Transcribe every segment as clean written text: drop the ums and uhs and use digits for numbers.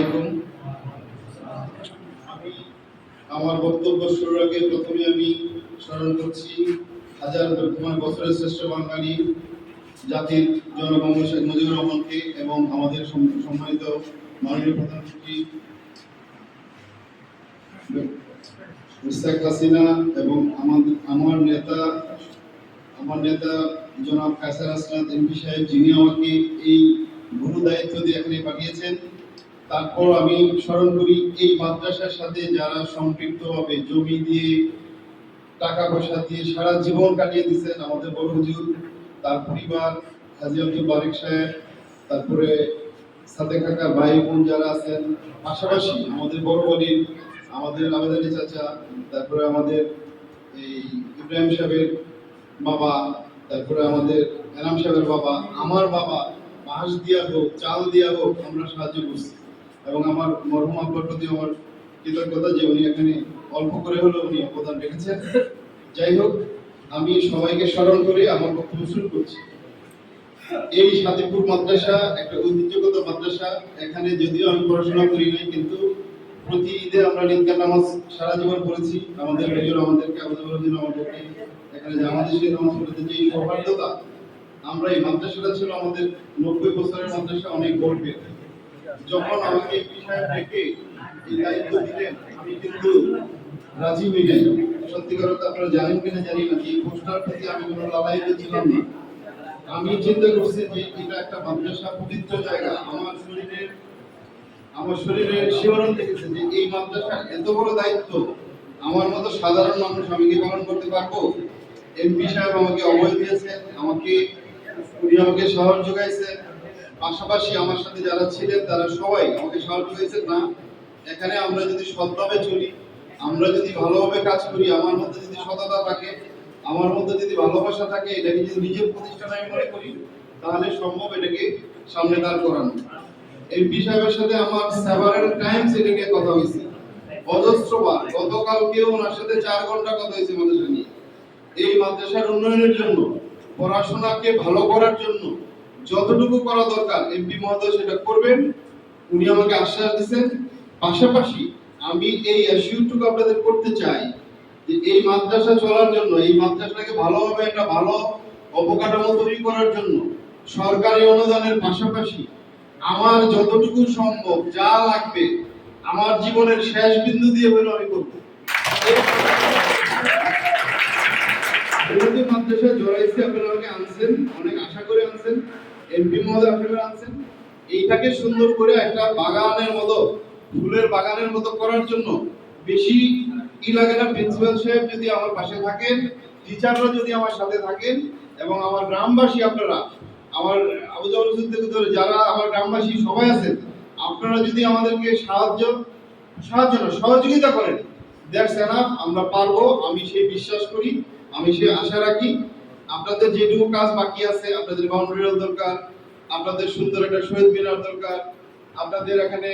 আলাইকুম। আমি আমার বক্তব্য শুরুর আগে প্রথমে আমি স্মরণ করছি হাজার বছরের শ্রেষ্ঠ বাঙালি জাতির জনবন্ধু শেখ মুজিবুর রহমানকে এবং আমাদের সম্মানিত মাননীয় প্রধানমন্ত্রী শেখ হাসিনা এবং আমার নেতা জনাব কায়সার আসলাম এমপি সাহেব, যিনি আমাকে এই গুরু দায়িত্ব দিয়ে এখানে পাঠিয়েছেন। তারপর আমি স্মরণ করি এই মাদ্রাসার সাথে যারা সম্পৃক্ত হবে, জমি দিয়ে টাকা পয়সা দিয়ে সারা জীবন কাটিয়ে দিচ্ছেন, আমাদের বড় হুজুর, তার পরিবার, হাজী আব্দুল বারেক সাহেব, তারপরে সাথে কাকা ভাই বোন যারা আছেন, পাশাপাশি আমাদের বড় বলি আমাদের আবেদ আলী চাচা, তারপরে আমাদের এই ইব্রাহিম সাহেবের বাবা, তারপরে আমাদের এনাম সাহেবের বাবা, আমার বাবা, মাস দিয়া হোক চাল দিয়া হোক আমরা সাহায্য করছি। এবং আমার মরহুম আব্বার প্রতি আমার কৃতজ্ঞতা যে উনি এখানে অল্প করে হলেও উনি অবদান রেখেছেন। যাই হোক, আমি সবাইকে স্মরণ করে আমার বক্তব্য শুরু করছি। এই সাদিপুর মাদ্রাসা একটা ঐতিহ্যগত মাদ্রাসা। এখানে যদিও আমি পড়াশোনা করি নাই, কিন্তু প্রতি ঈদে আমরা নিকার নামাজ সারা জীবন পড়েছি। আমাদের হুজুর আমাদেরকে এখানে জামাতে এসে নামাজ পড়তে যে সৌহার্দ্যতা, আমরা এই মাদ্রাসাটা ছিল আমাদের 90 বছরের মাদ্রাসা, অনেক গর্বের। যখন আমাকে এমপি সাহেব ডেকে এই দায়িত্ব দিলেন, আমি কিন্তু রাজি হই নাই। সত্যিকার অর্থে আপনারা জানেন কিনা জানি না, এই পোস্টার প্রতি আমি কোনো লালায়িত ছিলাম না। আমি চিন্তা করছি যে এটা একটা মাদ্রাসা, পবিত্র জায়গা। আমার শরীরের শিহরণ দেখেছে যে এই মাদ্রাসার এত বড় দায়িত্ব আমার মতো সাধারণ মানুষ আমি কি পালন করতে পারবো? এমপি সাহেব আমাকে অভয় দিয়েছেন, উনি আমাকে সাহস যোগাইছেন। পাশাপাশি আমার সাথে যারা ছিলেন তারা সবাই আমাকে সাহস যোগাইছেন। না, এখানে আমরা যদি সৎভাবে চলি, আমরা যদি ভালোভাবে কাজ করি, আমার মধ্যে যদি সততা থাকে, আমার মধ্যে যদি ভালোবাসা থাকে, এটাকে যদি নিজের প্রতিষ্ঠান আমি মনে করি, তাহলে সম্ভব এটাকে সামনে দাঁড় করানো। এমপি সাহেবের সাথে আমার সেভারাল টাইমস এটা নিয়ে কথা হয়েছে, অজস্রবার। গতকালকেও ওনার সাথে 4 ঘন্টা কথা হয়েছে মাদ্রাসা নিয়ে। এই মাদ্রাসার উন্নয়নের জন্য, পড়াশোনাকে ভালো করার জন্য যতটুকু করা দরকার এমপি মহোদয় সেটা করবেন, উনি আমাকে আশ্বাস দিয়েছেন। পাশাপাশি আমি এই অ্যাসিউরটুকু আপনাদের করতে চাই যে এই মাদ্রাসা চলার জন্য, এই মাদ্রাসাকে ভালোভাবে একটা ভালো অবকাঠামো তৈরি করার জন্য সরকারি অনুদানের পাশাপাশি আমার যতটুকু সম্ভব যা লাগবে আমার জীবনের শেষ বিন্দু দিয়ে হলেও আমি করব। মাদ্রাসায় জড়াইছে, আপনারা আমাকে আনছেন, অনেক আশা করে আনছেন, এমপি মহোদয় আপনারা আনছেন। এইটাকে সুন্দর করে একটা বাগানের মতো, ফুলের বাগানের মতো করার জন্য বেশি লাগে না। প্রিন্সিপাল সাহেব যদি আমার পাশে থাকেন, টিচাররা যদি আমার সাথে থাকেন, এবং আমার গ্রামবাসী, আপনারা আমার আবু জাফর থেকে ধরে যারা আমার গ্রামবাসী সবাই আছেন, আপনারা যদি আমাদেরকে সহযোগিতা করেন, দ্যাটস এনাফ। আমরা পারবো, আমি সেই বিশ্বাস করি, আমি সেই আশা রাখি। আপনাদের যেটুকু কাজ বাকি আছে, আপনাদের বাউন্ডারি দরকার, আপনাদের সুন্দর একটা শহীদ মিনার দরকার, আপনাদের এখানে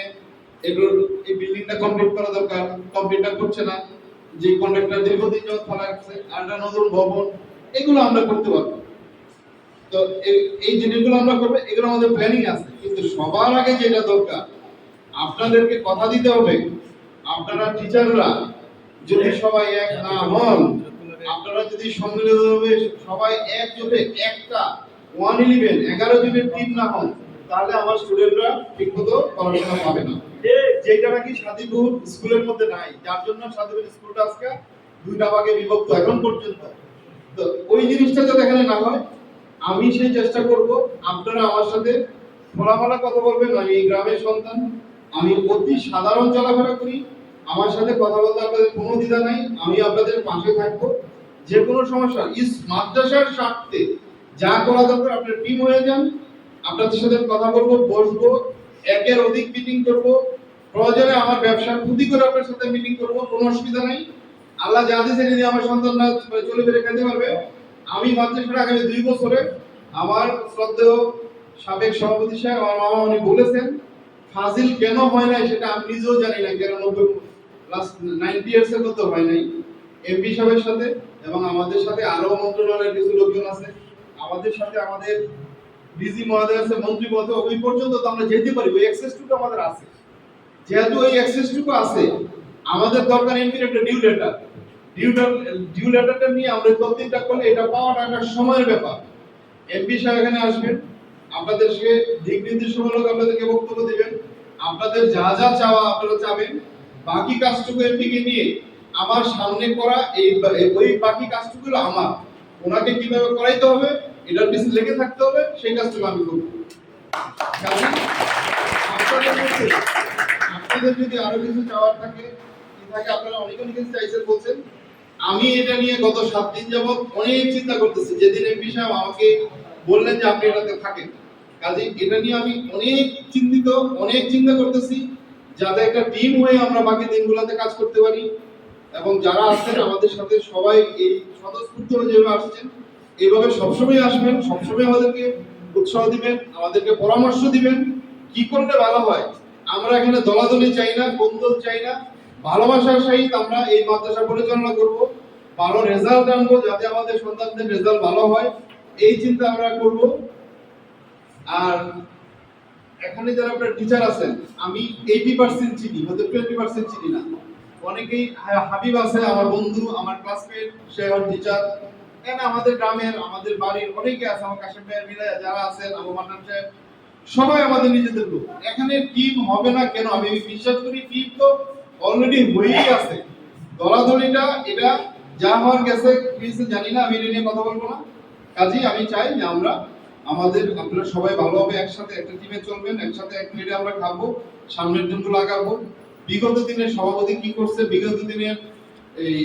এগুলো এই বিল্ডিংটা কমপ্লিট করা দরকার, কমপ্লিটটা করছে না, যে কন্ট্রাক্টর দীর্ঘদিন যাবত ফেলা রাখছে, আর একটা নতুন ভবন, এগুলো আমরা করতে পারবো। তো এই জিনিসগুলো আমরা করবো, এগুলো আমাদের প্ল্যানিং আছে। কিন্তু সবার আগে যেটা দরকার, আপনাদেরকে কথা দিতে হবে, আপনারা টিচাররা যদি সবাই এক না হন, আপনারা যদি সম্মিলিতভাবে সবাই একজোটে একটা 11 জনের টিম না হন, তাহলে আমার স্টুডেন্টরা ঠিকমতো পড়াশোনা পাবে না। যেটা নাকি সাদিপুর স্কুলের মধ্যে নাই, যার জন্য সাদিপুর স্কুলটা আজকে 2টা ভাগে বিভক্ত এখন পর্যন্ত। তো ওই জিনিসটা যাতে এখানে না হয়, আমি সেই চেষ্টা করব। আপনারা আমার সাথে খোলামেলা কথা বলবেন। আমি এই গ্রামের সন্তান, আমি অতি সাধারণ চলাফেরা করি, আমার সাথে কথা বলতে আপনাদের কোনো দ্বিধা নাই। আমি আপনাদের পাশে থাকবো। যে কোনো সমস্যা ইস মাদ্রাসার স্বার্থে যা করা দরকার, আপনার টিম হয়ে যান, আপনাদের সাথে কথা বলবো, বসবো, একের অধিক মিটিং করব, প্রয়োজনে আমার ব্যবসার ক্ষতি করে আপনার সাথে মিটিং করব, কোনো অসুবিধা নাই। আল্লাহ যা দিয়েছে যদি আমার সন্তানরা চলে ফিরে খেতে পারবে। আমি মাদ্রাসার আগামী 2 বছরে আমার শ্রদ্ধেয় সাবেক সভাপতি সাহেব, আমার মামা, উনি বলেছেন ফাজিল কেন হয় নাই সেটা আমি নিজেও জানি না, কেন 90 ইয়ার্সের মতো হয় নাই। এমপি সাহেবের সাথে এবং আমাদের সাথে আরো মন্ত্রণালয়ের কিছু লোকজন আছে, আমাদের সাথে আমাদের ডিজি মহোদয় আছে, মন্ত্রী মহোদয়, ওই পর্যন্ত তো আমরা যেতে পারি, ওই অ্যাক্সেসটুকু আমাদের আছে। যেহেতু এই অ্যাক্সেসটুকু আছে, আমাদের দরকার এমপির একটা ডিউ লেটারটা নিয়ে আমরা তদবিরটা করলে এটা পাওয়াটা একটা সময়ের ব্যাপার। এমপি সাহেব এখানে আসবেন, আপনাদের সে দিক নির্দেশমূলক আপনাদেরকে বক্তব্য দিবেন, আপনাদের যা যা চাওয়া আপনারা চাবেন, বাকি কাজটুকু এমপি কে নিয়ে আমার সামনে করা ওই বাকি কাজটুকু আমার, ওনাকে কিভাবে করাইতে হবে এটার পিছনে লেগে থাকতে হবে, সেই কাজটুকু আমি করব। কারণ আপনাদের যদি আরো কিছু চাওয়ার থাকে আপনারা অনেক কিছু চাইছেন বলছেন, আমি এটা নিয়ে গত 7 দিন যাবত অনেক চিন্তা করতেছি। যেদিন এমপি সাহেব আমাকে বললেন যে আপনি এটাতে থাকেন, কাজে এটা নিয়ে আমি অনেক চিন্তা করতেছি, যাতে একটা টিম হয়ে আমরা বাকি দিনগুলোতে কাজ করতে পারি। এবং যারা আছেন আমাদের সাথে সবাই এই স্বতঃস্ফূর্ত যেভাবে আসছেন, এইভাবে সবসময় আসবেন, সবসময় আমাদেরকে উৎসাহ দিবেন, আমাদেরকে পরামর্শ দিবেন কি করলে ভালো হয়। আমরা এখানে দলাদলি চাই না, কোন্দল চাই না, ভালোবাসার সহিত আমরা এই মাদ্রাসা পরিচালনা করব, ভালো রেজাল্ট আনবো, যাতে আমাদের সন্তানদের রেজাল্ট ভালো হয়, এই চিন্তা আমরা করব। আর এখানে যারা আপনার টিচার আছেন, আমি 80% চিনি, হয়তো 20% চিনি না। অনেকেই হাবিব আছে আমার বন্ধু, আমার ক্লাসমেট, সে আমার টিচার। এখানে আমাদের গ্রামের, আমাদের বাড়ির অনেকে আছে, আমার কাশেম ভাইয়ের মিলে যারা আছেন, আবু মান্নান সাহেব, সবাই আমাদের নিজেদের লোক। এখানে টিম হবে না কেন? আমি বিশ্বাস করি টিম তো অলরেডি হয়েই আছে। দলাদলিটা এটা যা হওয়ার গেছে কিছু জানি না, আমি এটা নিয়ে কথা বলবো না। কাজেই আমি চাই যে আপনারা সবাই ভালোভাবে একসাথে একটা টিমে চলবেন, একসাথে এক প্লেটে আমরা খাবো, সামনের দিনগুলো আগাবো। বিগত দিনের সভাপতি কি করছে, বিগত দিনের এই